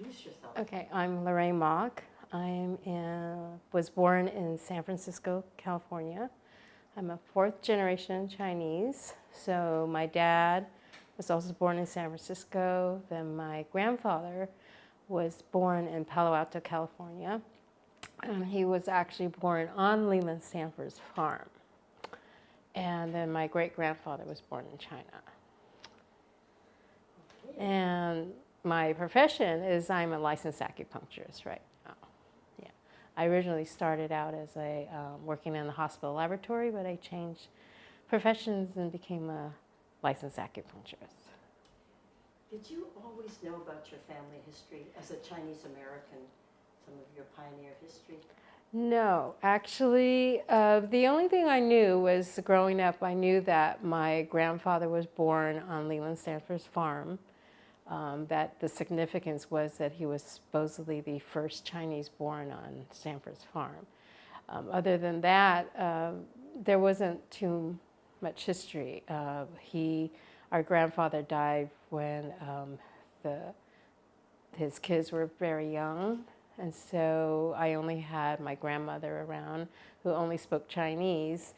introduce yourself. Okay, I'm Loraine Mock. Was born in San Francisco, California. I'm a fourth generation Chinese. So my dad was also born in San Francisco. Then my grandfather was born in Palo Alto, California. And he was actually born on Leland Stanford's farm. And then my great-grandfather was born in China. Okay. And my profession is I'm a licensed acupuncturist right now. Yeah, I originally started out as working in the hospital laboratory, but I changed professions and became a licensed acupuncturist. Did you always know about your family history as a Chinese American, some of your pioneer history? No, actually, the only thing I knew was growing up, I knew that my grandfather was born on Leland Stanford's farm. That the significance was that he was supposedly the first Chinese born on Stanford's farm. Other than that, there wasn't too much history. Our grandfather died when his kids were very young, and so I only had my grandmother around who only spoke Cantonese,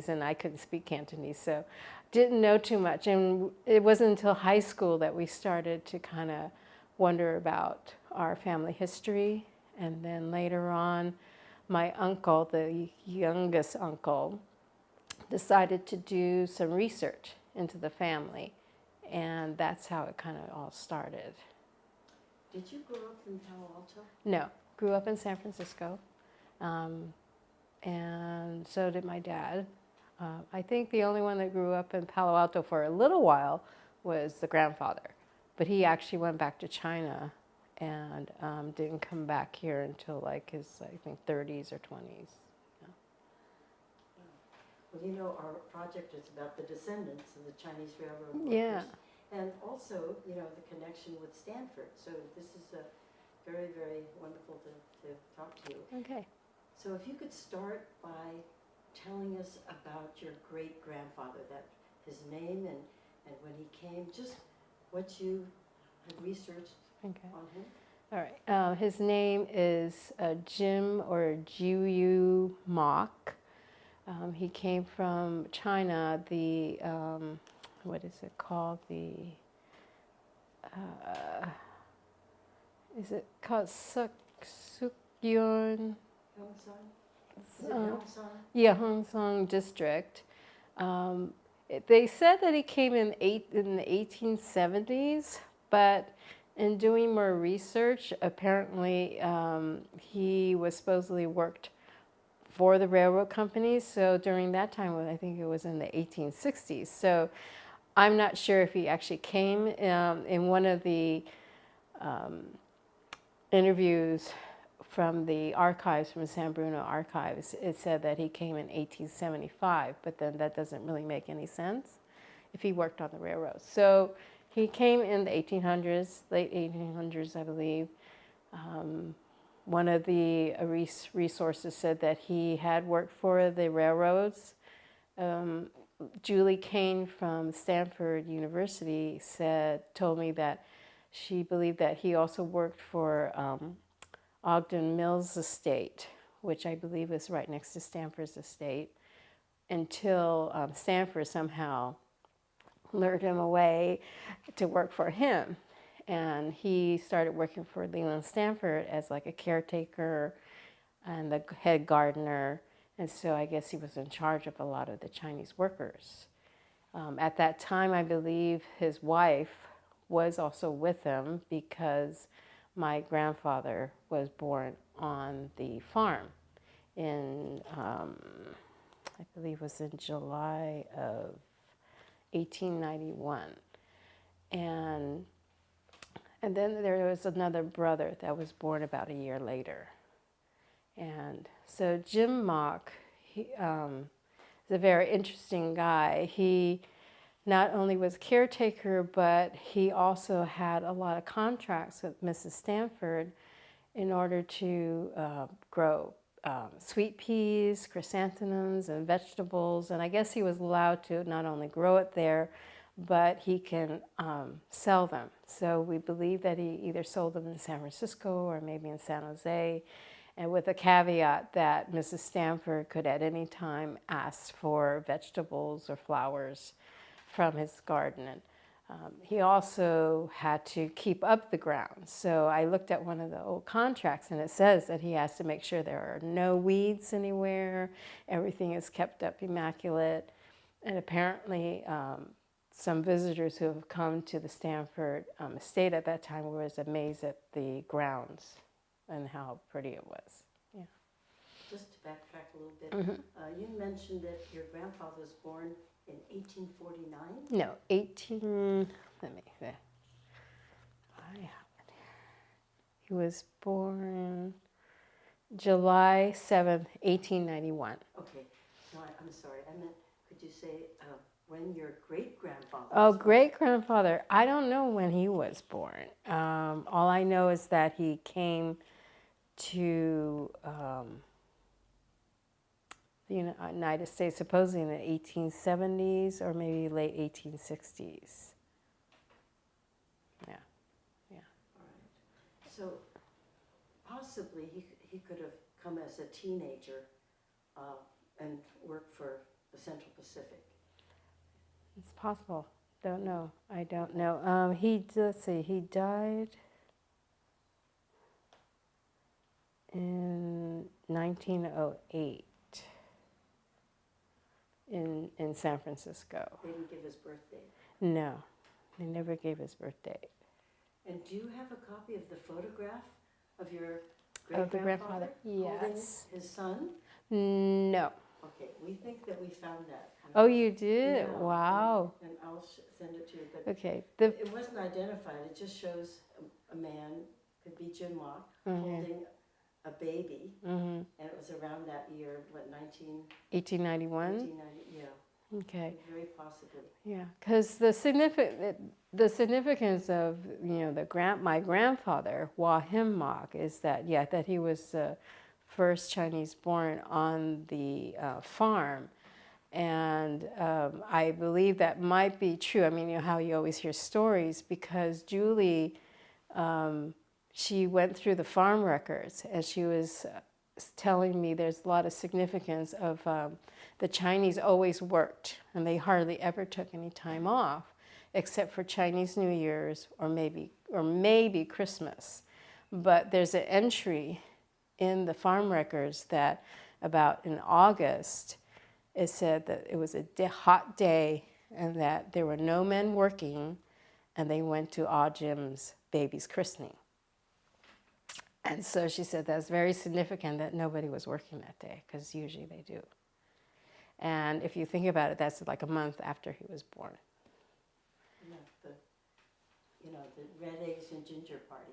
and I couldn't speak Cantonese, so didn't know too much. And it wasn't until high school that we started to kind of wonder about our family history. And then later on, my uncle, the youngest uncle, decided to do some research into the family. And that's how it kind of all started. Did you grow up in Palo Alto? No, grew up in San Francisco. And so did my dad. I think the only one that grew up in Palo Alto for a little while was the grandfather. But he actually went back to China and didn't come back here until like his, I think, 30s or 20s. Yeah. Well, you know, our project is about the descendants of the Chinese railroad workers. Yeah. And also, you know, the connection with Stanford. So this is very, very wonderful to talk to you. Okay. So if you could start by telling us about your great-grandfather, that his name and when he came, just what you had researched on him. All right. His name is Jim or Jiu Mock. He came from China. What is it called? Is it called Sukyun? Is it Yongsan? Yeah, Hongsong district. They said that he came in the 1870s, but in doing more research, apparently he was supposedly worked for the railroad companies. So during that time, I think it was in the 1860s. So I'm not sure if he actually came. In one of the interviews from the archives, from the San Bruno archives, it said that he came in 1875, but then that doesn't really make any sense if he worked on the railroads. So he came in the 1800s, late 1800s, I believe. One of the resources said that he had worked for the railroads. Julie Kane from Stanford University told me that she believed that he also worked for Ogden Mills Estate, which I believe is right next to Stanford's estate, until Stanford somehow lured him away to work for him. And he started working for Leland Stanford as like a caretaker and the head gardener. And so I guess he was in charge of a lot of the Chinese workers. At that time, I believe his wife was also with him because my grandfather was born on the farm in, I believe it was in July of 1891. And then there was another brother that was born about a year later. And so Jim Mock, he is a very interesting guy. He not only was caretaker, but he also had a lot of contracts with Mrs. Stanford in order to grow sweet peas, chrysanthemums, and vegetables. And I guess he was allowed to not only grow it there, but he can sell them. So we believe that he either sold them in San Francisco or maybe in San Jose, and with a caveat that Mrs. Stanford could at any time ask for vegetables or flowers from his garden. And he also had to keep up the ground. So I looked at one of the old contracts, and it says that he has to make sure there are no weeds anywhere, everything is kept up immaculate. And apparently some visitors who have come to the Stanford estate at that time was amazed at the grounds and how pretty it was. Yeah. Just to backtrack a little bit, you mentioned that your grandfather was born in 1849? No, 18, let me, I have it here. He was born July 7th, 1891. Okay, no, I'm sorry, I meant, could you say when your great-grandfather Oh, was born? great-grandfather, I don't know when he was born. All I know is that he came to the United States supposedly in the 1870s or maybe late 1860s. Yeah, yeah. All right. So possibly he could have come as a teenager and worked for the Central Pacific. It's possible. Don't know. I don't know. Let's see, he died in 1908 in San Francisco. They didn't give his birthday. No, they never gave his birthday. And do you have a copy of the photograph of your Of the great-grandfather grandfather? holding Yes. his son? No. Okay, we think that we found that. Oh, you did? Yeah, Wow. And I'll send it to you, but Okay. it wasn't identified. It just shows a man, could be Jim Mock, holding a baby, and it was around that year, what, 1891? 1990, yeah, Okay. very possibly. Yeah, because the significance of my grandfather Loraine Mock is that that he was the first Chinese born on the farm, and I believe that might be true. I mean, how you always hear stories, because Julie, she went through the farm records and she was telling me there's a lot of significance of the Chinese always worked and they hardly ever took any time off except for Chinese New Year's or maybe Christmas. But there's an entry in the farm records that about in August it said that it was a hot day and that there were no men working, and they went to Ah Jim's baby's christening. And so she said that's very significant that nobody was working that day, because usually they do. And if you think about it, that's like a month after he was born. Yeah, the red eggs and ginger party.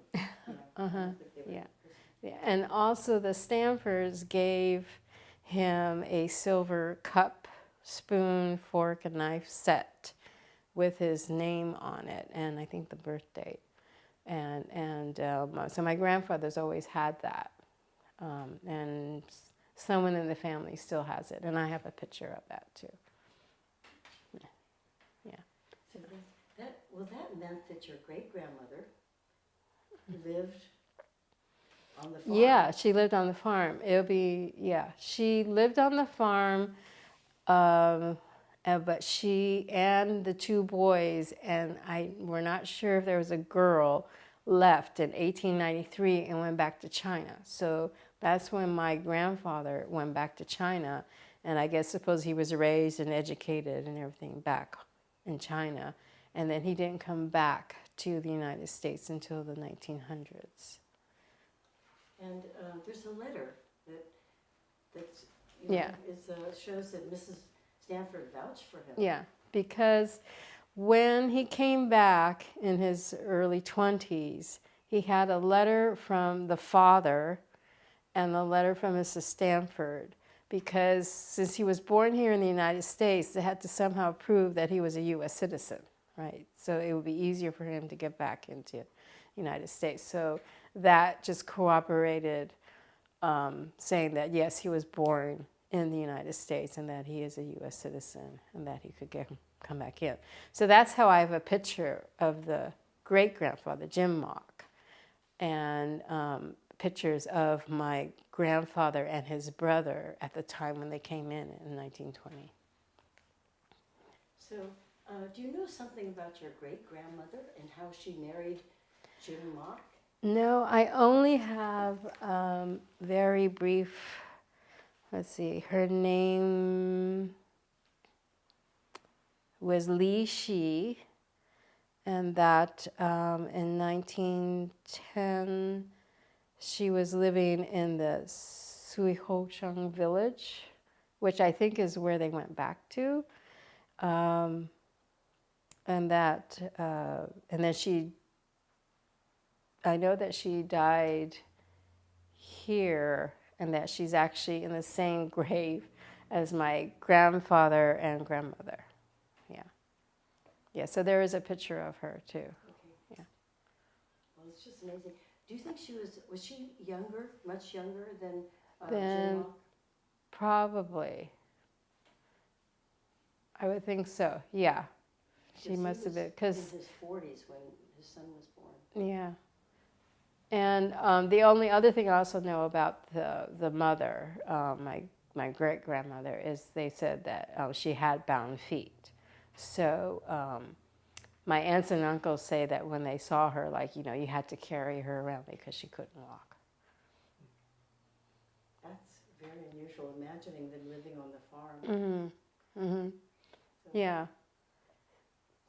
Yeah. And also the Stanfords gave him a silver cup, spoon, fork, and knife set with his name on it, and I think the birth date. And so my grandfather's always had that, and someone in the family still has it, and I have a picture of that too. Yeah. So that meant that your great-grandmother lived on the farm. Yeah, she lived on the farm. She lived on the farm, but she and the two boys, and we're not sure if there was a girl, left in 1893 and went back to China. So that's when my grandfather went back to China, and I suppose he was raised and educated and everything back in China, and then he didn't come back to the United States until the 1900s. And there's a letter that shows that Mrs. Stanford vouched for him. Yeah, because when he came back in his early 20s, he had a letter from the father and a letter from Mrs. Stanford, because since he was born here in the United States, they had to somehow prove that he was a U.S. citizen, right? So it would be easier for him to get back into the United States. So that just corroborated saying that, yes, he was born in the United States and that he is a U.S. citizen and that he could come back in. So that's how I have a picture of the great-grandfather, Jim Mock, and pictures of my grandfather and his brother at the time when they came in 1920. So, do you know something about your great-grandmother and how she married Jim Mock? No, I only have very brief, let's see, her name was Li Shi, and that in 1910 she was living in the Suihocheng village, which I think is where they went back to. And that, and then I know that she died here, and that she's actually in the same grave as my grandfather and grandmother. Yeah. Yeah, so there is a picture of her too. Okay. Yeah. Well, it's just amazing. Do you think was she younger, much younger than Then Jim Mock? probably. I would think so, yeah. She must have been, because in his 40s when his son was born. yeah. And the only other thing I also know about the mother, my great-grandmother, is they said that she had bound feet. So my aunts and uncles say that when they saw her, like, you had to carry her around because she couldn't walk. That's very unusual, imagining them living on the farm. Mm-hmm. Mm-hmm. So, Yeah.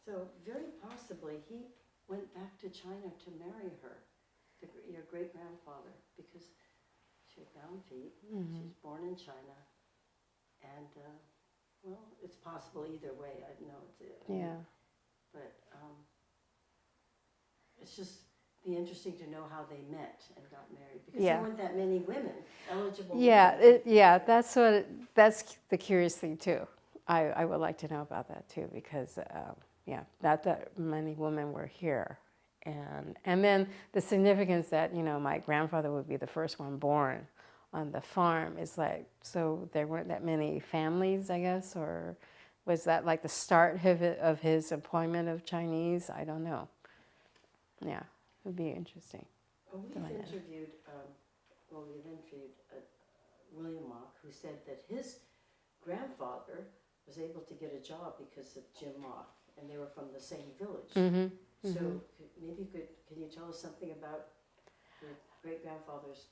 So very possibly he went back to China to marry her, your great-grandfather, because she had bound feet. Mm-hmm. She was born in China. And, well, it's possible either way. I know it's Yeah. But it's just be interesting to know how they met and got married, because there weren't that many women eligible. Yeah, that's the curious thing too. I would like to know about that too, because not that many women were here, and then the significance that my grandfather would be the first one born on the farm is like, so there weren't that many families, I guess, or was that like the start of his employment of Chinese? I don't know. Yeah, it would be interesting. Well, we've interviewed William Mock, who said that his grandfather was able to get a job because of Jim Mock, and they were from the same village. Mm-hmm. So maybe can you tell us something about your great-grandfather's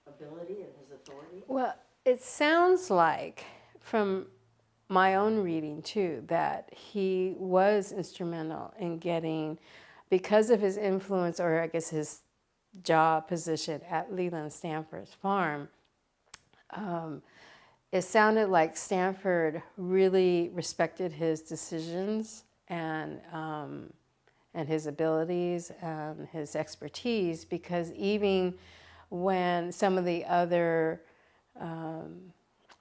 ability and his authority? Well, it sounds like, from my own reading too, that he was instrumental in getting, because of his influence, or I guess his job position at Stanford's farm, it sounded like Stanford really respected his decisions and his abilities and his expertise, because even when some of the other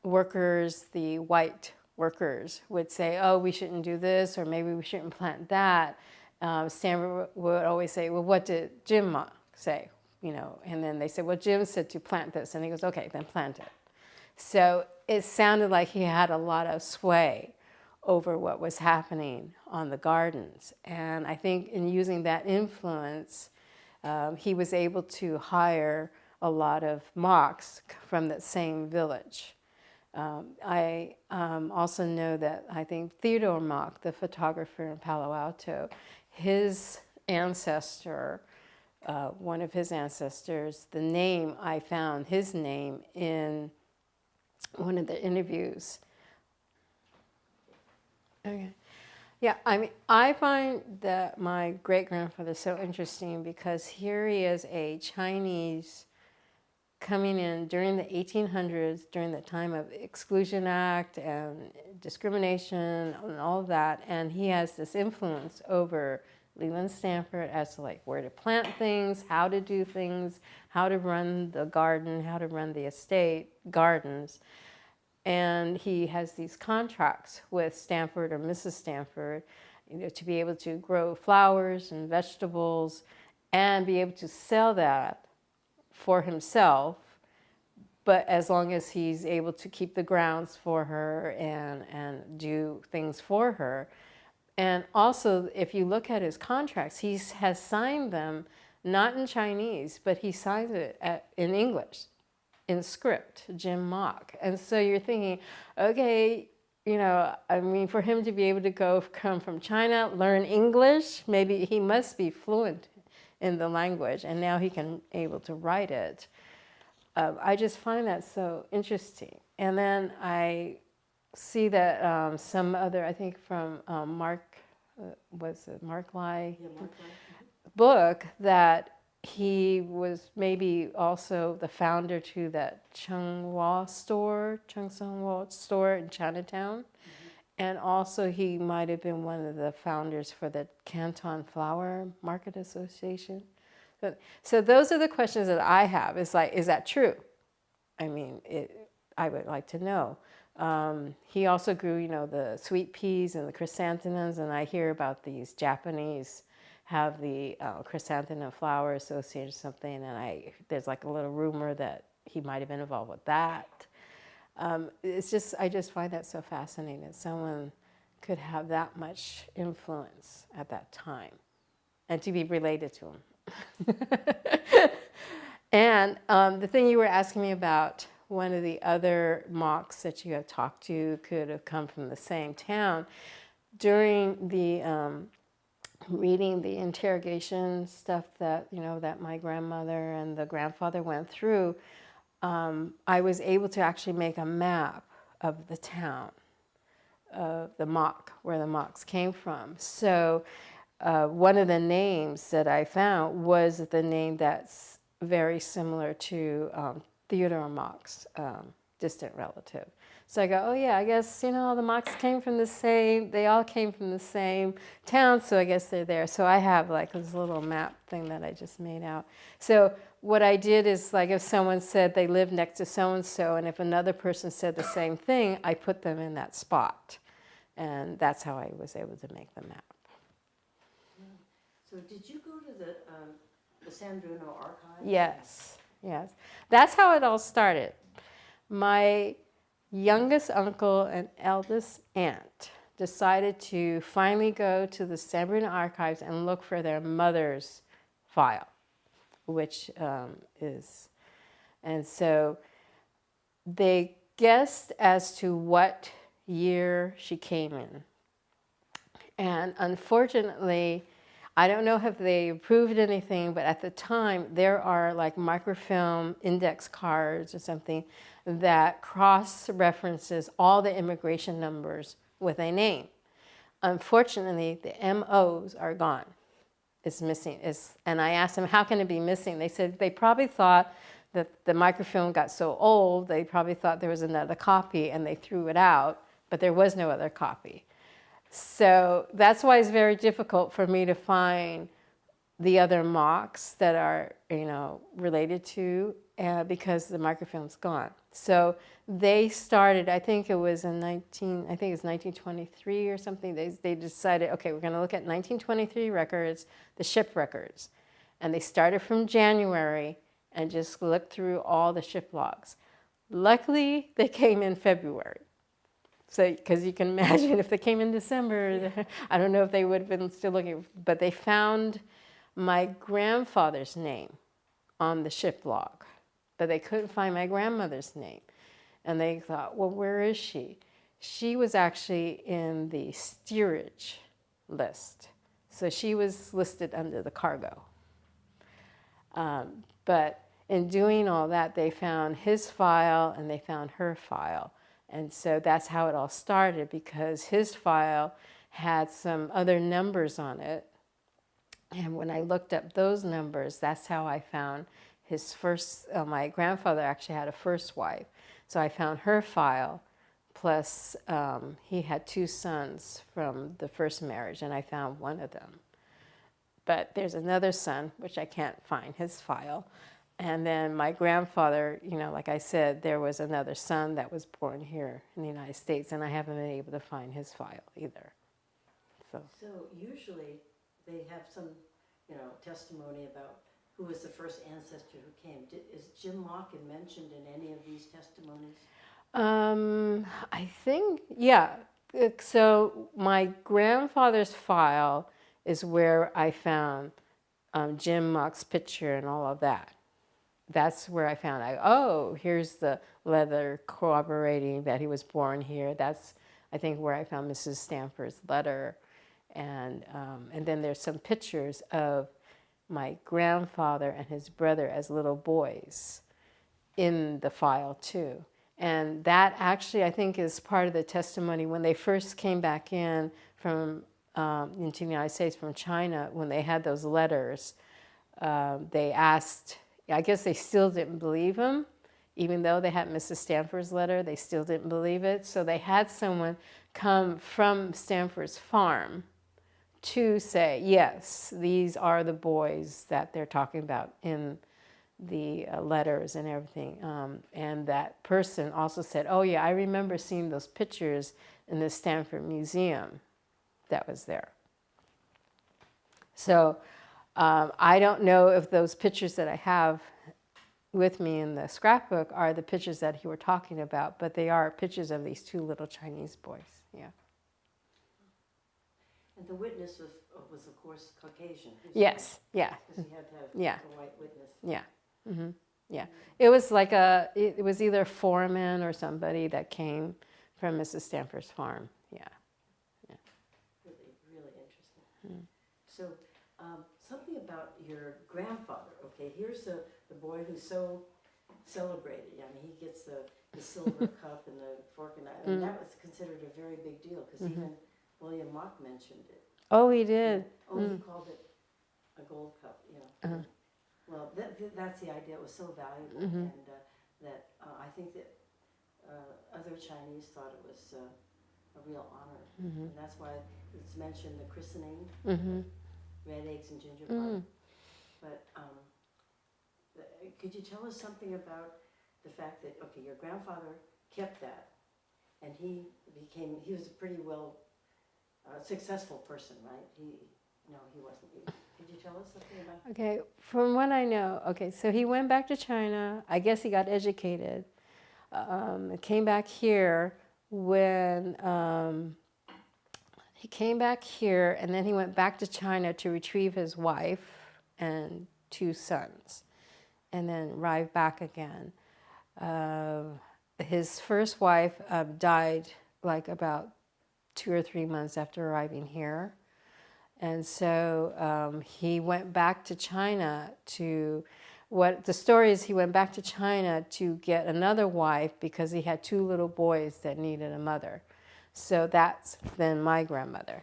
workers, the white workers, would say, oh, we shouldn't do this, or maybe we shouldn't plant that, Stanford would always say, well, what did Jim Mock say? And then they said, well, Jim said to plant this, and he goes, okay, then plant it. So it sounded like he had a lot of sway over what was happening on the gardens. And I think in using that influence, he was able to hire a lot of Mocks from that same village. I also know that I think Theodore Mock, the photographer in Palo Alto, his ancestor, one of his ancestors, the name, I found his name in one of the interviews. Okay. Yeah, I mean, I find that my great-grandfather so interesting, because here he is, a Chinese coming in during the 1800s, during the time of Exclusion Act and discrimination and all of that, and he has this influence over Stanford as to like where to plant things, how to do things, how to run the garden, how to run the estate gardens. And he has these contracts with Stanford or Mrs. Stanford, to be able to grow flowers and vegetables and be able to sell that for himself, but as long as he's able to keep the grounds for her and do things for her. And also, if you look at his contracts, he has signed them not in Chinese, but he signs it in English, in script, Jim Mock. And so you're thinking, okay, you know, I mean, for him to be able to come from China, learn English, maybe he must be fluent in the language, and now he can able to write it. I just find that so interesting. And then I see that some other, I think from Mark, was it Mark Lai? Yeah, Mark Lai. Book, that he was maybe also the founder to that Chung Sung Hua store in Chinatown. And also he might have been one of the founders for the Canton Flower Market Association. So those are the questions that I have. It's like, is that true? I mean, I would like to know. He also grew, you know, the sweet peas and the chrysanthemums, and I hear about these Japanese have the chrysanthemum flower association or something, and there's like a little rumor that he might have been involved with that. It's just, I just find that so fascinating that someone could have that much influence at that time and to be related to him. And the thing you were asking me about, one of the other Mocks that you have talked to could have come from the same town. During the reading the interrogation stuff that, you know, that my grandmother and the grandfather went through, I was able to actually make a map of the town, of the Mock, where the Mocks came from. So one of the names that I found was the name that's very similar to Theodore Mock's distant relative. So I go, oh yeah, I guess, you know, the Mocks came from the same, they all came from the same town, so I guess they're there. So I have like this little map thing that I just made out. So what I did is, like, if someone said they lived next to so-and-so, and if another person said the same thing, I put them in that spot. And that's how I was able to make the map. So did you go to the San Bruno archives? Yes, yes. That's how it all started. My youngest uncle and eldest aunt decided to finally go to the San Bruno archives and look for their mother's file, which and so they guessed as to what year she came in. And unfortunately, I don't know if they proved anything, but at the time, there are like microfilm index cards or something that cross-references all the immigration numbers with a name. Unfortunately, the MOs are gone. It's missing. And I asked them, how can it be missing? They said they probably thought that the microfilm got so old, they probably thought there was another copy and they threw it out, but there was no other copy. So that's why it's very difficult for me to find the other Mocks that are, you know, related to, because the microfilm's gone. So they started, I think it was in 1923 or something. They decided, okay, we're going to look at 1923 records, the ship records, and they started from January and just looked through all the ship logs. Luckily, they came in February. So, because you can imagine if they came in December, I don't know if they would have been still looking, but they found my grandfather's name on the ship log, but they couldn't find my grandmother's name. And they thought, well, where is she? She was actually in the steerage list. So she was listed under the cargo. But in doing all that, they found his file and they found her file. And so that's how it all started, because his file had some other numbers on it. And when I looked up those numbers, that's how I found his first, my grandfather actually had a first wife. So I found her file, plus he had 2 sons from the first marriage, and I found one of them. But there's another son, which I can't find his file. And then my grandfather, you know, like I said, there was another son that was born here in the United States, and I haven't been able to find his file either. So usually they have some, you know, testimony about who was the first ancestor who came. Is Jim Mock mentioned in any of these testimonies? I think, yeah. So my grandfather's file is where I found Jim Mock's picture and all of that. That's where I found out, oh, here's the letter corroborating that he was born here. That's, I think, where I found Mrs. Stanford's letter. And then there's some pictures of my grandfather and his brother as little boys in the file too. And that actually, I think, is part of the testimony when they first came back in from into the United States from China. When they had those letters, they asked, I guess they still didn't believe him, even though they had Mrs. Stanford's letter, they still didn't believe it. So they had someone come from Stanford's farm to say, yes, these are the boys that they're talking about in the letters and everything. And that person also said, oh yeah, I remember seeing those pictures in the Stanford Museum that was there. So I don't know if those pictures that I have with me in the scrapbook are the pictures that you were talking about, but they are pictures of these two little Chinese boys, yeah. And the witness was of course, Caucasian. Yes, yeah. Because you had to have Yeah. a white witness. Yeah, mm-hmm. Yeah. It was like it was either a foreman or somebody that came from Mrs. Stanford's farm, yeah. Yeah. Really, really interesting. So, something about your grandfather, okay, here's the boy who's so celebrated. I mean, he gets the silver cup and the fork and knife. And that was considered a very big deal because even William Mock mentioned it. Oh, he did? Yeah. Oh, he called it a gold cup, you know. Well, that's the idea. It was so valuable. And that I think that other Chinese thought it was a real honor. And that's why it's mentioned the christening, red eggs and gingerbread. But could you tell us something about the fact that, okay, your grandfather kept that, and he was a pretty well successful person, right? No, he wasn't. Could you tell us something about that? Okay, from what I know, okay, so he went back to China. I guess he got educated. Came back here when he came back here, and then he went back to China to retrieve his wife and 2 sons, and then arrived back again. His first wife died like about 2 or 3 months after arriving here. And so he went back to China the story is he went back to China to get another wife because he had 2 little boys that needed a mother. So that's then my grandmother.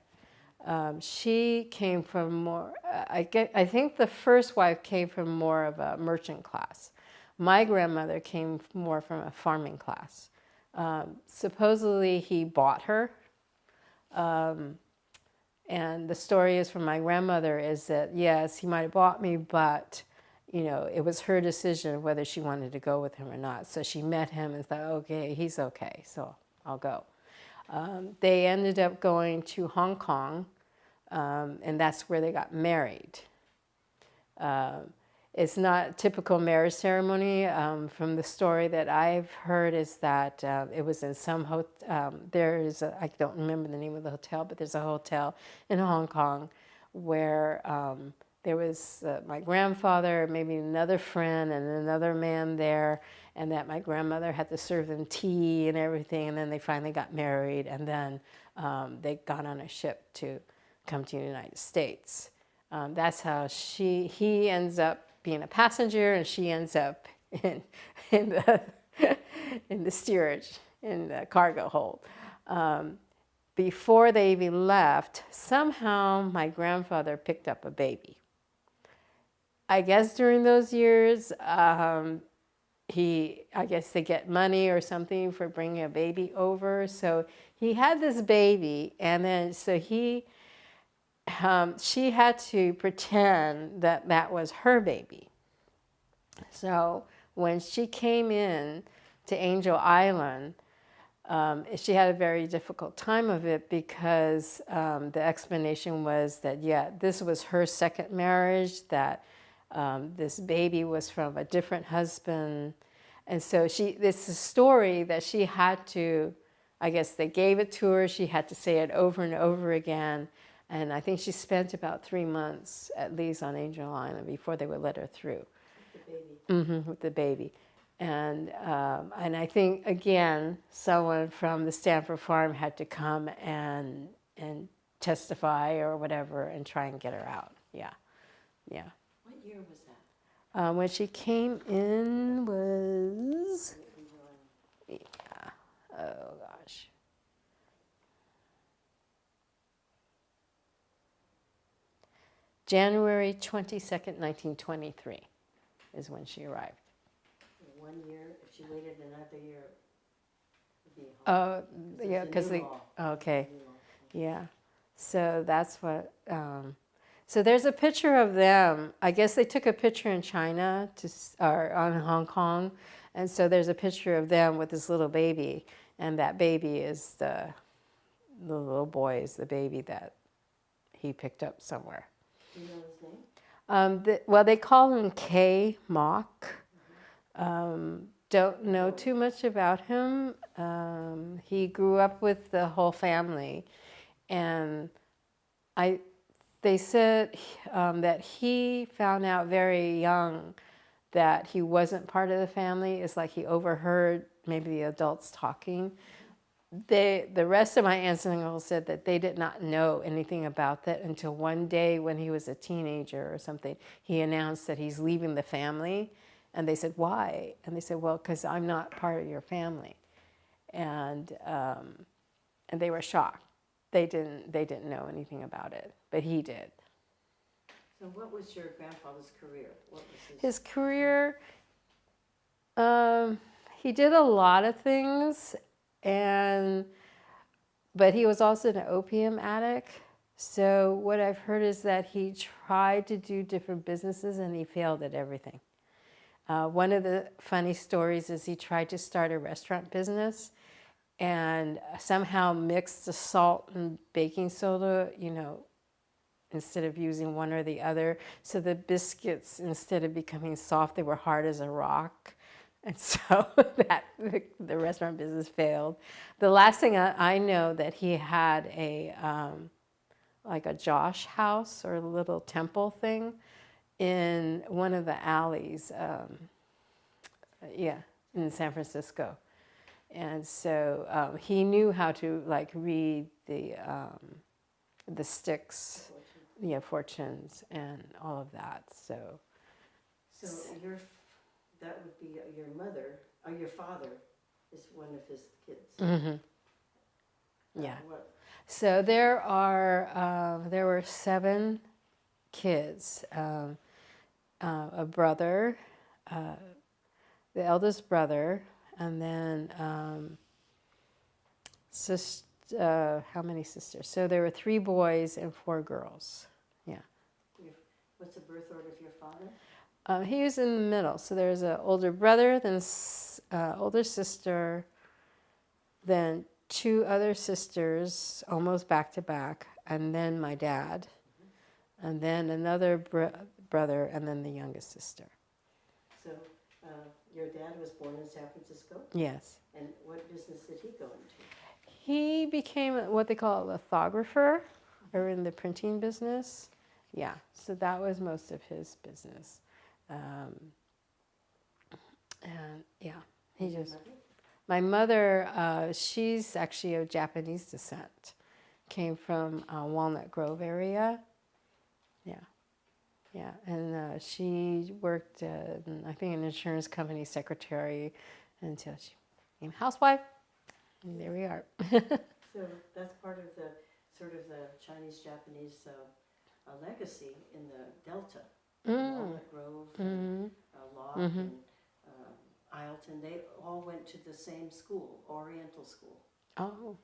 She came from more, I think the first wife came from more of a merchant class. My grandmother came more from a farming class. Supposedly he bought her. And the story is from my grandmother is that, yes, he might have bought me, but, you know, it was her decision whether she wanted to go with him or not. So she met him and thought, okay, he's okay, so I'll go. They ended up going to Hong Kong, and that's where they got married. It's not a typical marriage ceremony. From the story that I've heard is that it was in some hotel. I don't remember the name of the hotel, but there's a hotel in Hong Kong where there was my grandfather, maybe another friend, and another man there, and that my grandmother had to serve them tea and everything, and then they finally got married, and then they got on a ship to come to the United States. That's how he ends up being a passenger, and she ends up in the steerage, in the cargo hold. Before they even left, somehow my grandfather picked up a baby. I guess during those years, I guess they get money or something for bringing a baby over. So he had this baby, and then so she had to pretend that that was her baby. So when she came in to Angel Island, she had a very difficult time of it because the explanation was that, yeah, this was her second marriage, that this baby was from a different husband. And so this is a story that she had to, I guess they gave it to her. She had to say it over and over again. And I think she spent about 3 months at least on Angel Island before they would let her through. With the baby. And I think, again, someone from the Stanford farm had to come and testify or whatever and try and get her out. Yeah. What year was that? When she came in was, oh gosh. January 22nd, 1923 is when she arrived. 1 year, if she waited another year, it would be hard. Yeah, because okay. Yeah. So that's what, so there's a picture of them. I guess they took a picture in China or on Hong Kong. And so there's a picture of them with this little baby. And that baby is the little boy is the baby that he picked up somewhere. Do you know his name? Well, they call him Mock. Don't know too much about him. He grew up with the whole family. And they said that he found out very young that he wasn't part of the family. It's like he overheard maybe the adults talking. The rest of my aunts and uncles said that they did not know anything about that until one day when he was a teenager or something. He announced that he's leaving the family. And they said, why? And they said, well, because I'm not part of your family. And they were shocked. They didn't know anything about it, but he did. So what was your grandfather's career? What was his career? He did a lot of things, but he was also an opium addict. So what I've heard is that he tried to do different businesses and he failed at everything. One of the funny stories is he tried to start a restaurant business and somehow mixed the salt and baking soda, instead of using one or the other. So the biscuits, instead of becoming soft, they were hard as a rock. And so the restaurant business failed. The last thing I know that he had like a Josh house or a little temple thing in one of the alleys, in San Francisco. And so he knew how to read the sticks, fortunes and all of that. So that would be your mother, or your father is one of his kids. Mm-hmm. Yeah. So there were 7 kids, a brother, the eldest brother, and then how many sisters? So there were 3 boys and 4 girls. Yeah. What's the birth order of your father? He was in the middle. So there's an older brother, then older sister, then 2 other sisters, almost back to back, and then my dad, and then another brother, and then the youngest sister. So your dad was born in San Francisco? Yes. And what business did he go into? He became what they call a lithographer, or in the printing business. Yeah, so that was most of his business. And yeah, he just... My mother, she's actually of Japanese descent. Came from Walnut Grove area. Yeah, and she worked, I think, an insurance company secretary until she became a housewife. And there we are. So that's part of the Chinese-Japanese legacy in the Delta. Walnut Grove, and Locke, and Ileton, they all went to the same school, Oriental School. Oh,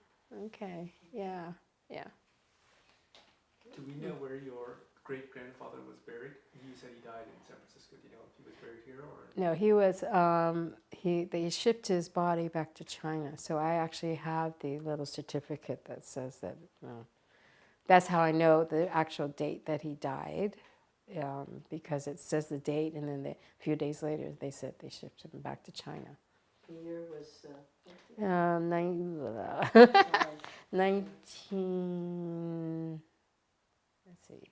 okay. Yeah. Do we know where your great-grandfather was buried? You said he died in San Francisco. Do you know if he was buried here or? No, he was, they shipped his body back to China. So I actually have the little certificate that says that, that's how I know the actual date that he died. Because it says the date, and then a few days later they said they shipped him back to China. The year was, 19, let's see,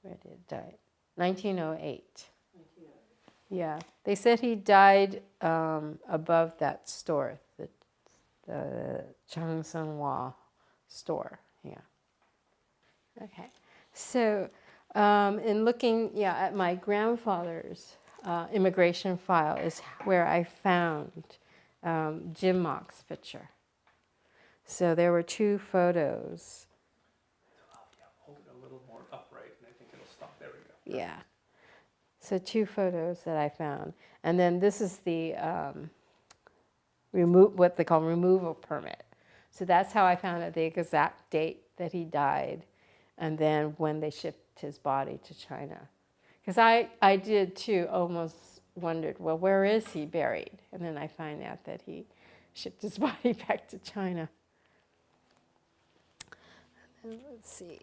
where did it die? 1908. Yeah, they said he died above that store, the Changsenhua store. Yeah. Okay. So, in looking, at my grandfather's immigration file is where I found Jim Mock's picture. So there were two photos. Hold it a little more upright, and I think it'll stop. There we go. Yeah. So two photos that I found, and then this is the what they call removal permit. So that's how I found out the exact date that he died, and then when they shipped his body to China. Because I did too, almost wondered, well, where is he buried? And then I find out that he shipped his body back to China. And then let's see.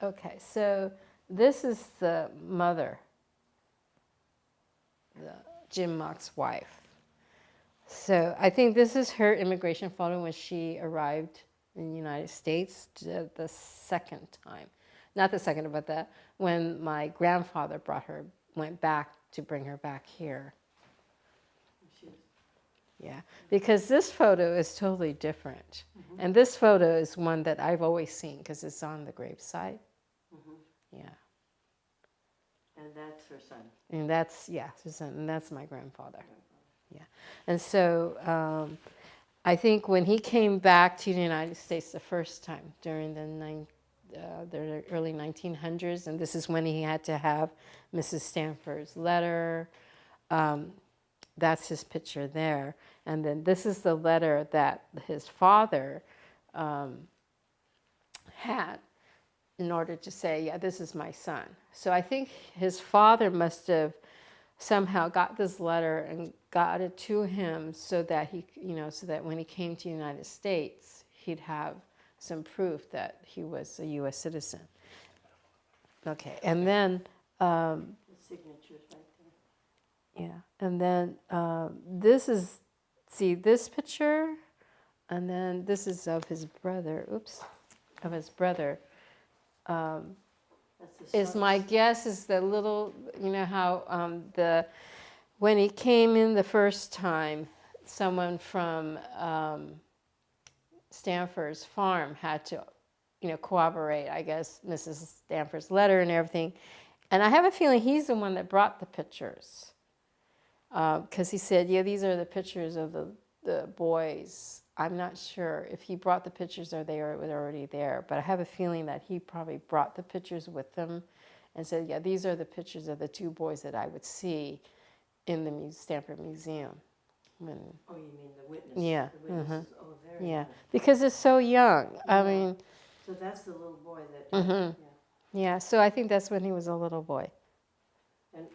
Okay, so this is the mother, Jim Mock's wife. So I think this is her immigration photo when she arrived in the United States the second time. Not the second, but when my grandfather went back to bring her back here. Yeah, because this photo is totally different. Mm-hmm. And this photo is one that I've always seen because it's on the gravesite. Mm-hmm. Yeah. And that's her son. And that's, her son, and that's my grandfather. Yeah. And so I think when he came back to the United States the first time during the early 1900s, and this is when he had to have Mrs. Stanford's letter. That's his picture there. And then this is the letter that his father had in order to say, this is my son. So I think his father must have somehow got this letter and got it to him so that so that when he came to the United States, he'd have some proof that he was a U.S. citizen. Okay, and then the signature's right there. Yeah, and then this picture, and then this is of his brother. Is my guess is the little, how when he came in the first time, someone from Stanford's farm had to, corroborate, I guess, Mrs. Stanford's letter and everything. And I have a feeling he's the one that brought the pictures. Because he said, these are the pictures of the boys. I'm not sure if he brought the pictures or they were already there, but I have a feeling that he probably brought the pictures with him and said, these are the pictures of the two boys that I would see in the Stanford Museum. Oh, you mean the witness? Yeah. The witnesses. Oh, very Yeah, nice. because it's so young. I mean. So that's the little boy that. Yeah, so I think that's when he was a little boy. And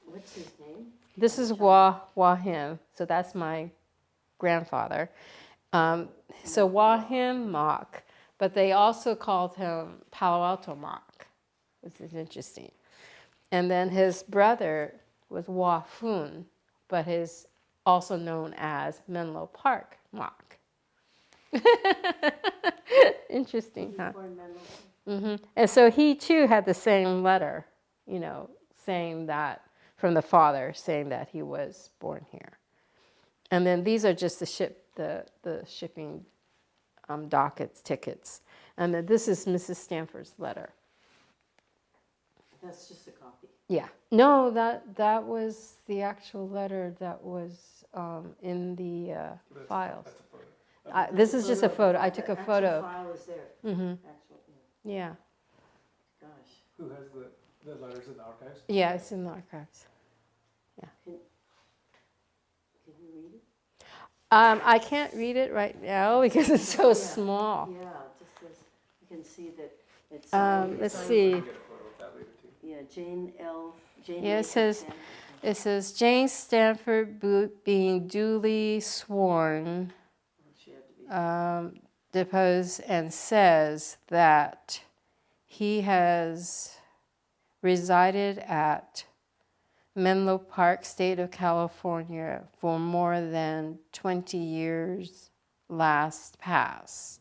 what's his name? This is Wah Him, so that's my grandfather. So Wah Him Mock, but they also called him Palo Alto Mock, which is interesting. And then his brother was Wah Fun, but his also known as Menlo Park Mock. Interesting, huh? Mm-hmm. And so he too had the same letter, saying that from the father, saying that he was born here. And then these are just the shipping dockets, tickets. And then this is Mrs. Stanford's letter. That's just a copy. Yeah. No, that was the actual letter that was in the files. That's a photo. This is just a photo. I took a photo. The file is there. Mm-hmm. Yeah. Gosh. Who has the letters in the archives? Yeah, it's in the archives. Yeah. Can you read it? I can't read it right now because it's so small. Yeah, just says, you can see that it's. Let's see. Get a photo of that later too. Yeah, Jane L. Yeah, it says Jane Stanford being duly sworn, She had to be. deposed, and says that he has resided at Menlo Park, state of California, for more than 20 years last past.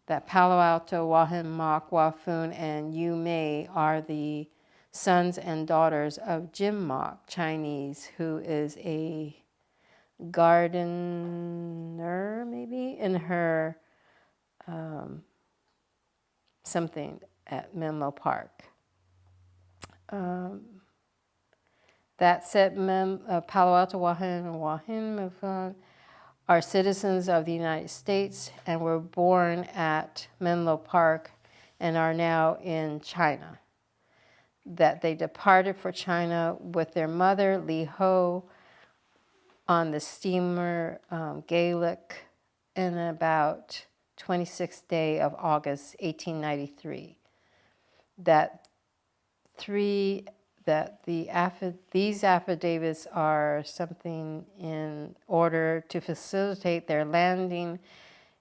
That Palo Alto, Loraine Mock, Wafun, and Yu Mei are the sons and daughters of Jim Mock, Chinese, who is a gardener, maybe, in her something at Menlo Park. That said, Palo Alto, Loraine, and Loraine are citizens of the United States and were born at Menlo Park and are now in China. That they departed for China with their mother, Li Ho, on the steamer Gaelic in about 26th day of August, 1893. These affidavits are something in order to facilitate their landing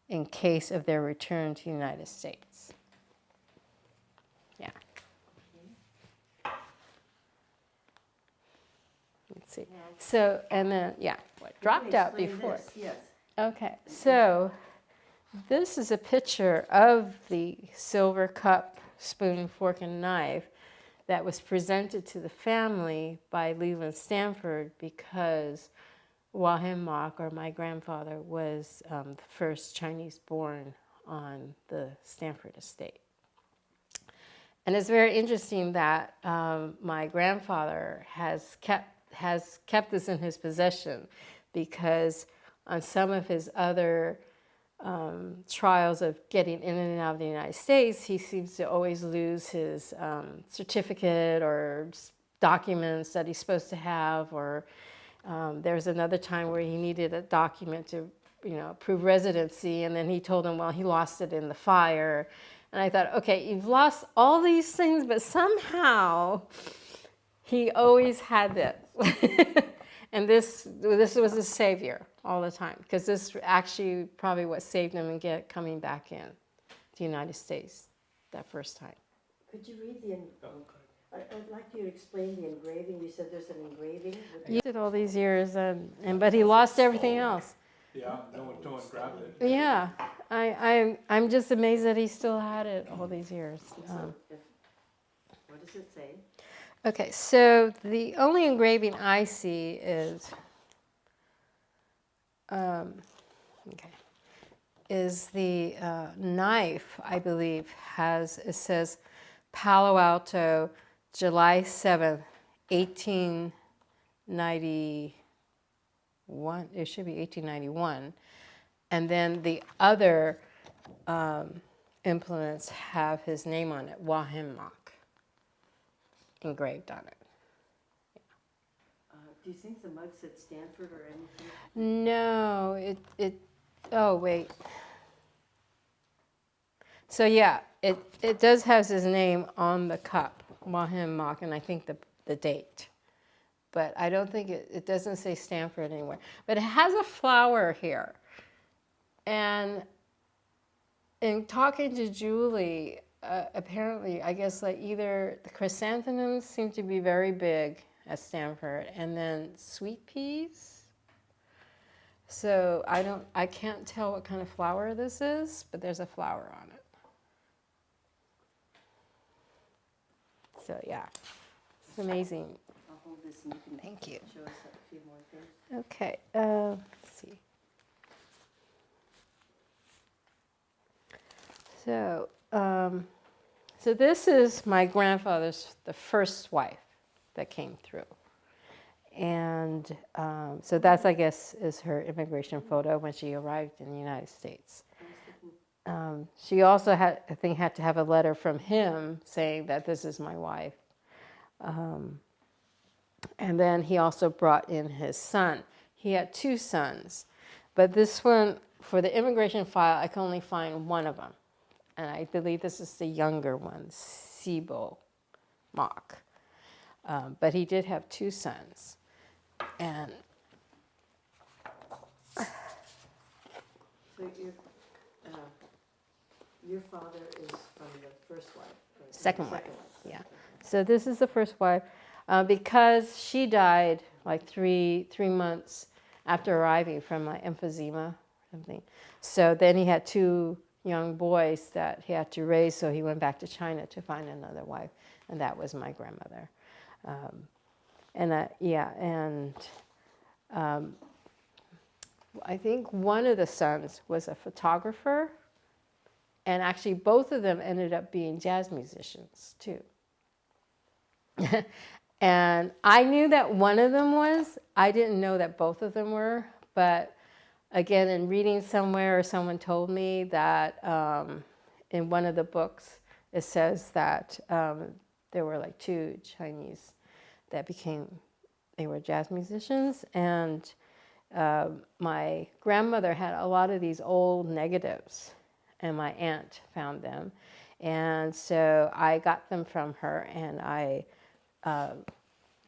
in case of their return to the United States. Yeah. Let's see. So, and then, yeah, what dropped out before. This, yes. Okay, so this is a picture of the silver cup, spoon, fork, and knife that was presented to the family by Stanford because Loraine Mock, or my grandfather, was the first Chinese born on the Stanford estate. And it's very interesting that my grandfather has kept this in his possession because on some of his other trials of getting in and out of the United States, he seems to always lose his certificate or documents that he's supposed to have, or there's another time where he needed a document to, prove residency, and then he told him, well, he lost it in the fire. And I thought, okay, you've lost all these things, but somehow he always had this. And this was his savior all the time, because this actually probably what saved him and coming back in to the United States that first time. Could you read the, I'd like you to explain the engraving. You said there's an engraving. He used it all these years, but he lost everything else. Yeah, no one grabbed it. Yeah, I'm just amazed that he still had it all these years. What does it say? Okay, so the only engraving I see is, the knife, I believe, it says Palo Alto, July 7th, 1891. It should be 1891. And then the other implements have his name on it, Loraine Mock, engraved on it. Do you think the mug said Stanford or anything? No, oh wait. So yeah, it does have his name on the cup, Loraine Mock, and I think the date. But I don't think it doesn't say Stanford anywhere. But it has a flower here. And in talking to Julie, apparently, I guess either the chrysanthemums seem to be very big at Stanford, and then sweet peas. So I can't tell what kind of flower this is, but there's a flower on it. So yeah, it's amazing. I'll hold this and you can Thank you. show us a few more things. Okay, let's see. So, so this is my grandfather's, the first wife that came through. And so that's, I guess, is her immigration photo when she arrived in the United States. She also had to have a letter from him saying that this is my wife. And then he also brought in his son. He had two sons, but this one, for the immigration file, I can only find one of them. And I believe this is the younger one, Sibo Mock. But he did have two sons. And So your father is from the first wife? Or Second wife, wife. yeah. Okay. So this is the first wife. Because she died like three months after arriving from like emphysema or something. So then he had two young boys that he had to raise, so he went back to China to find another wife, and that was my grandmother. I think one of the sons was a photographer, and actually both of them ended up being jazz musicians too. And I knew that one of them was. I didn't know that both of them were. But again, in reading somewhere, someone told me that in one of the books, it says that there were like two Chinese that they were jazz musicians. And my grandmother had a lot of these old negatives, and my aunt found them. And so I got them from her, and I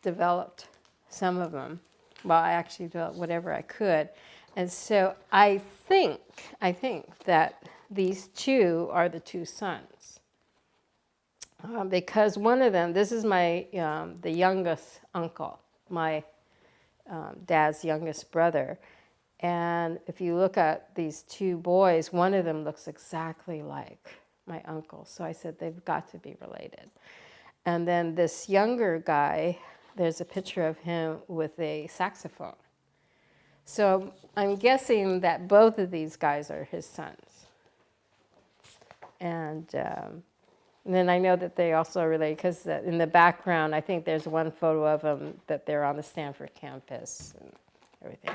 developed some of them. Well, I actually developed whatever I could. And so I think that these two are the two sons. Because one of them, this is my, the youngest uncle, my dad's youngest brother. And if you look at these two boys, one of them looks exactly like my uncle. So I said, they've got to be related. And then this younger guy, there's a picture of him with a saxophone. So I'm guessing that both of these guys are his sons. And then I know that they also are related because in the background, I think there's one photo of them that they're on the Stanford campus and everything.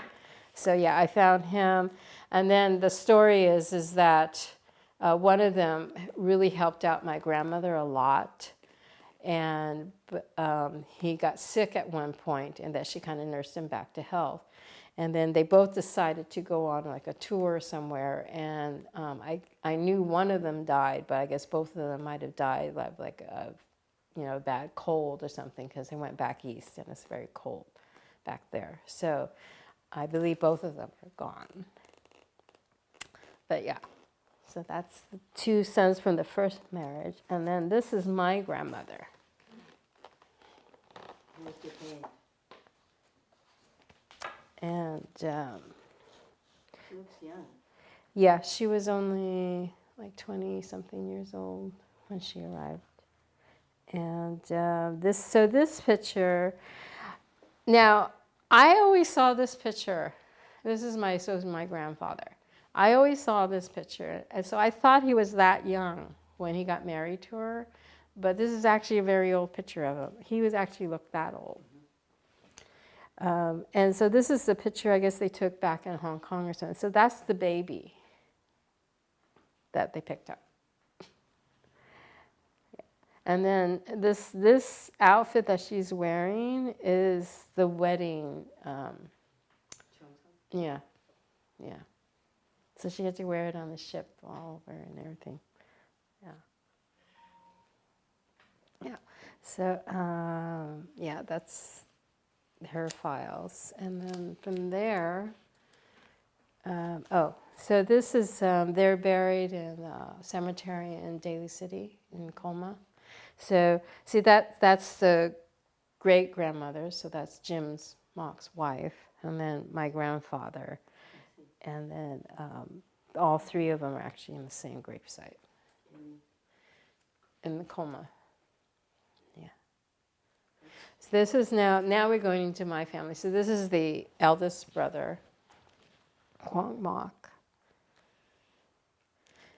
So yeah, I found him. And then the story is that one of them really helped out my grandmother a lot. And he got sick at one point, and that she kind of nursed him back to health. And then they both decided to go on like a tour somewhere, and I knew one of them died, but I guess both of them might have died like a bad cold or something, because they went back east and it's very cold back there. So I believe both of them are gone. But yeah. So that's the two sons from the first marriage. And then this is my grandmother. What's your name? And She looks young. yeah, she was only like 20-something years old when she arrived. And this picture, now I always saw this picture. This is my grandfather. I always saw this picture, and so I thought he was that young when he got married to her, but this is actually a very old picture of him. He was actually looked that old. And so this is the picture I guess they took back in Hong Kong or something. So that's the baby that they picked up. And then this outfit that she's wearing is the wedding. Yeah. So she had to wear it on the ship all over and everything. Yeah. So, that's her files. And then from there, so this is, they're buried in a cemetery in Daly City in Colma. So, see, that's the great-grandmother, so that's Jim's Mock's wife, and then my grandfather. And then all three of them are actually in the same gravesite in the Colma. Yeah. So this is now we're going into my family. So this is the eldest brother, Loraine Mock.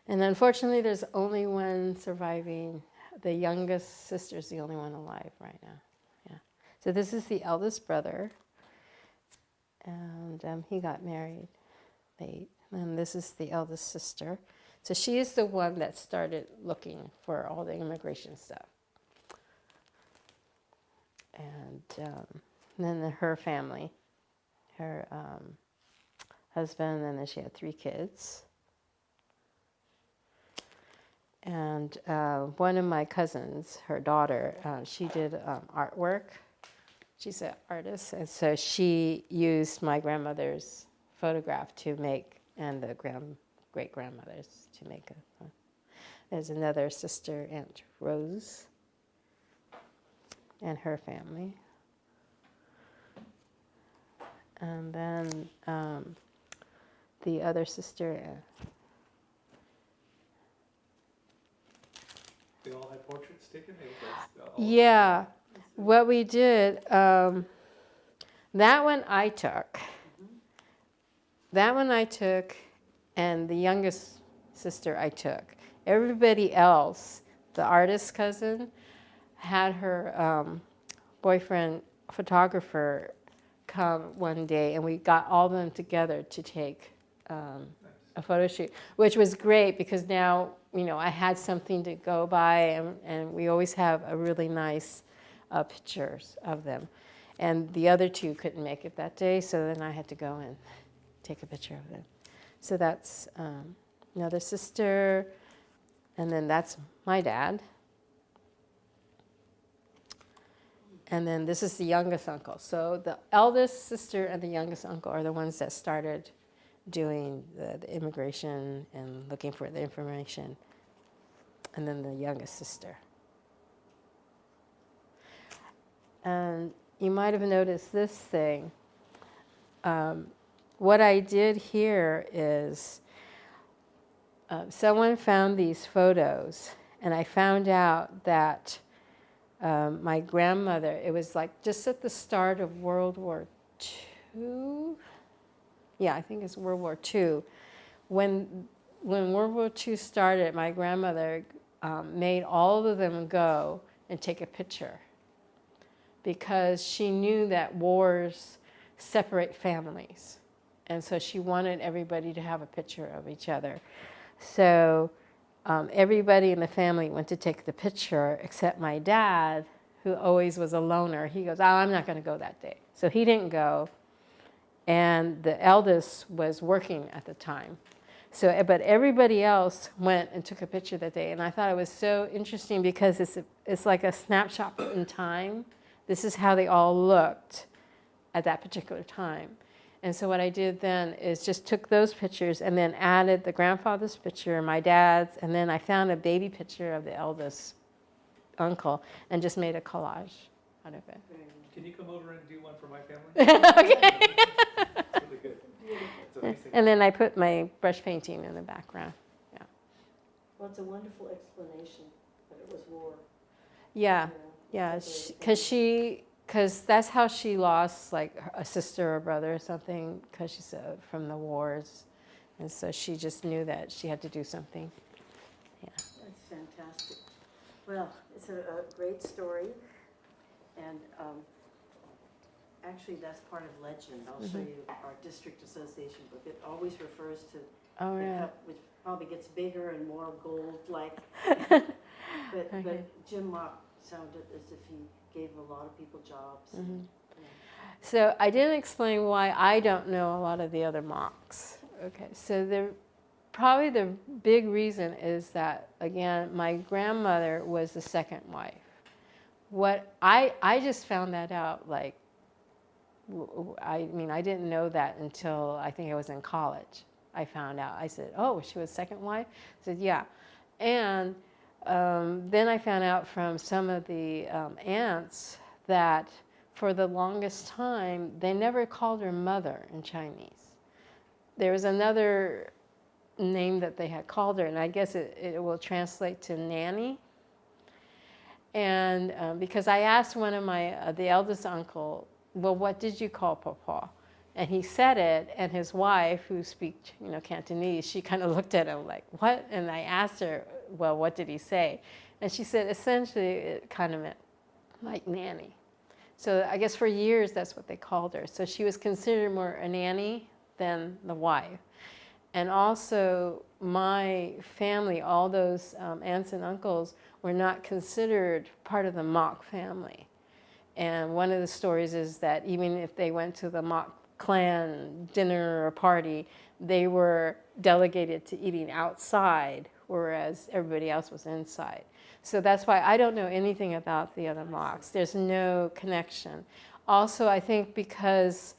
And unfortunately, there's only one surviving. The youngest sister's the only one alive right now. Yeah. So this is the eldest brother, and he got married late. And this is the eldest sister. So she is the one that started looking for all the immigration stuff. And then her family, her husband, and then she had 3 kids. And one of my cousins, her daughter, she did artwork. She's an artist, and so she used my grandmother's photograph to make, and the great-grandmother's to make a. There's another sister, Aunt Rose, and her family. And then the other sister. They all had portraits taken? It was like, Yeah. What we did, that one I took. That one I took, and the youngest sister I took. Everybody else, the artist's cousin, had her boyfriend, photographer, come one day, and we got all of them together to take a photo shoot, which was great because now, I had something to go by, and we always have a really nice pictures of them. And the other two couldn't make it that day, so then I had to go and take a picture of them. So that's another sister, and then that's my dad. And then this is the youngest uncle. So the eldest sister and the youngest uncle are the ones that started doing the immigration and looking for the information. And then the youngest sister. And you might have noticed this thing. What I did here is someone found these photos, and I found out that my grandmother, it was like just at the start of World War II. Yeah, I think it's World War II. When World War II started, my grandmother made all of them go and take a picture because she knew that wars separate families. And so she wanted everybody to have a picture of each other. So everybody in the family went to take the picture except my dad, who always was a loner. He goes, I'm not going to go that day. So he didn't go. And the eldest was working at the time. So, but everybody else went and took a picture that day. And I thought it was so interesting because it's like a snapshot in time. This is how they all looked at that particular time. And so what I did then is just took those pictures and then added the grandfather's picture, my dad's, and then I found a baby picture of the eldest uncle and just made a collage out of it. Can you come over and do one for my family? Okay. It's really good. It's amazing. And then I put my brush painting in the background. Yeah. Well, it's a wonderful explanation that it was war. Yeah. Yeah. Because that's how she lost like a sister or brother or something, because she's from the wars. And so she just knew that she had to do something. Yeah. That's fantastic. Well, it's a great story. And actually, that's part of legend. I'll show you our district association book. It always refers to the cup, which probably gets bigger and more gold-like. But Jim Mock sounded as if he gave a lot of people jobs. So I didn't explain why I don't know a lot of the other Mocks. Okay, so probably the big reason is that, again, my grandmother was the second wife. What I just found that out, like, I didn't know that until I think I was in college. I found out. I said, oh, she was second wife? I said, yeah. And then I found out from some of the aunts that for the longest time, they never called her mother in Chinese. There was another name that they had called her, and I guess it will translate to nanny. And because I asked one of the eldest uncle, well, what did you call Papa? And he said it, and his wife, who speaks, Cantonese, she kind of looked at him like, what? And I asked her, well, what did he say? And she said, essentially, it kind of meant like nanny. So I guess for years, that's what they called her. So she was considered more a nanny than the wife. And also, my family, all those aunts and uncles, were not considered part of the Mock family. And one of the stories is that even if they went to the Mock clan dinner or party, they were delegated to eating outside, whereas everybody else was inside. So that's why I don't know anything about the other Mocks. There's no connection. Also, I think because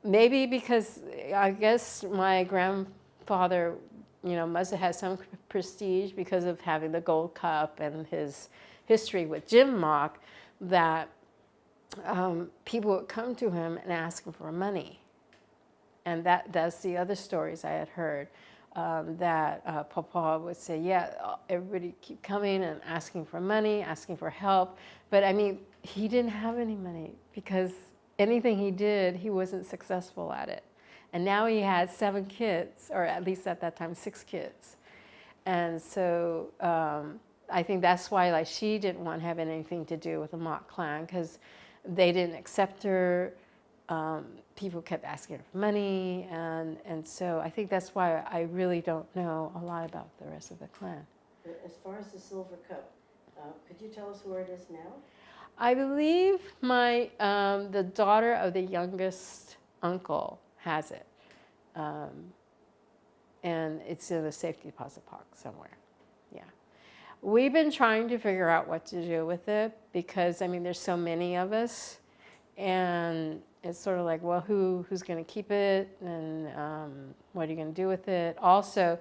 I guess my grandfather must have had some prestige because of having the gold cup and his history with Jim Mock, that people would come to him and ask him for money. And that's the other stories I had heard, that Papa would say, yeah, everybody keep coming and asking for money, asking for help. But I mean, he didn't have any money because anything he did, he wasn't successful at it. And now he had 7 kids, or at least at that time, 6 kids. And so I think that's why, like, she didn't want to have anything to do with the Mock clan, because they didn't accept her. People kept asking her for money, and so I think that's why I really don't know a lot about the rest of the clan. As far as the silver cup, could you tell us where it is now? I believe the daughter of the youngest uncle has it, and it's in a safety deposit box somewhere. Yeah, we've been trying to figure out what to do with it, because I mean, there's so many of us, and it's sort of like, well, who's going to keep it, and what are you going to do with it? Also,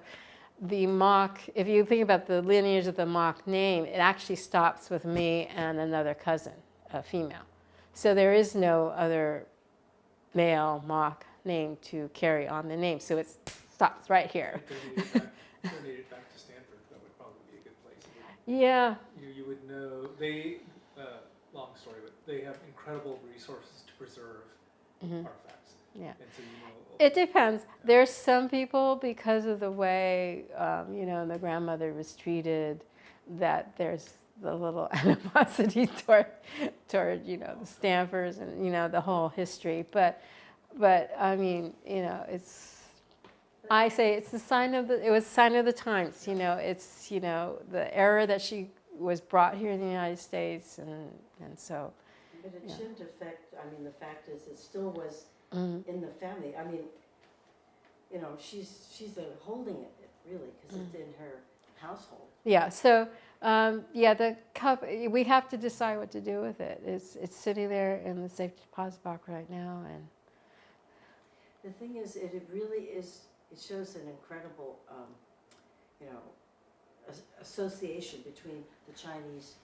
the Mock, if you think about the lineage of the Mock name, it actually stops with me and another cousin, a female. So there is no other male Mock name to carry on the name. So it stops right here. Donate it back to Stanford. That would probably be a good place. Yeah. You would know, long story, but they have incredible resources to preserve artifacts. Yeah. And so it depends. There's some people, because of the way, the grandmother was treated, that there's the little animosity toward the Stanfords and, the whole history. But I mean, I say it's the sign of it was a sign of the times, it's, the era that she was brought here in the United States, and so. But it shouldn't affect, I mean, the fact is, it still was in the family. I mean, she's holding it, really, because it's in her household. Yeah, so, the cup, we have to decide what to do with it. It's sitting there in the safety deposit box right now, and. The thing is, it really is, it shows an incredible, association between the Chinese,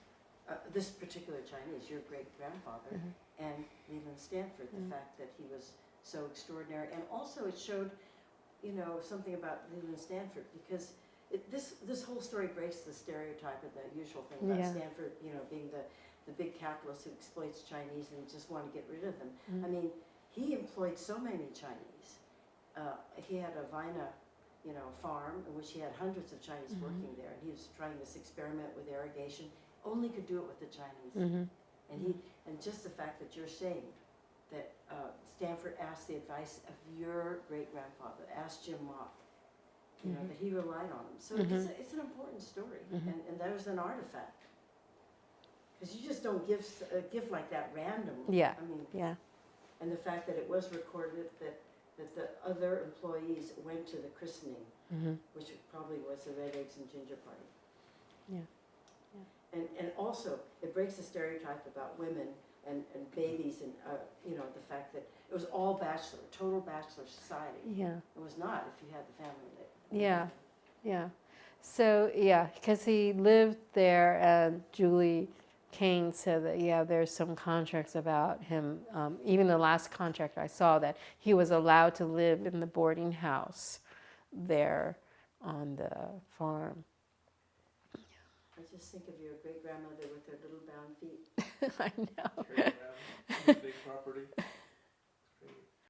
this particular Chinese, your great-grandfather, and Leland Stanford, the fact that he was so extraordinary. And also it showed, something about Leland Stanford, because this whole story breaks the stereotype of the usual thing about Stanford, being the big capitalist who exploits Chinese and just want to get rid of them. I mean, he employed so many Chinese. He had a vina, farm in which he had hundreds of Chinese working there, and he was trying this experiment with irrigation. Only could do it with the Chinese. And just the fact that you're saying that Stanford asked the advice of your great-grandfather, asked Jim Mock, that he relied on him. So it's an important story, and that was an artifact. Because you just don't give a gift like that randomly. Yeah. I mean, yeah. And the fact that it was recorded that the other employees went to the christening, which probably was the red eggs and ginger party. Yeah. And also, it breaks the stereotype about women and babies, and the fact that it was all bachelor, total bachelor society. Yeah. It was not if you had the family that. Yeah. So because he lived there, and Julie Kane said that there's some contracts about him. Even the last contract I saw, that he was allowed to live in the boarding house there on the farm. I just think of your great-grandmother with her little brown feet. I know. Carry around big property.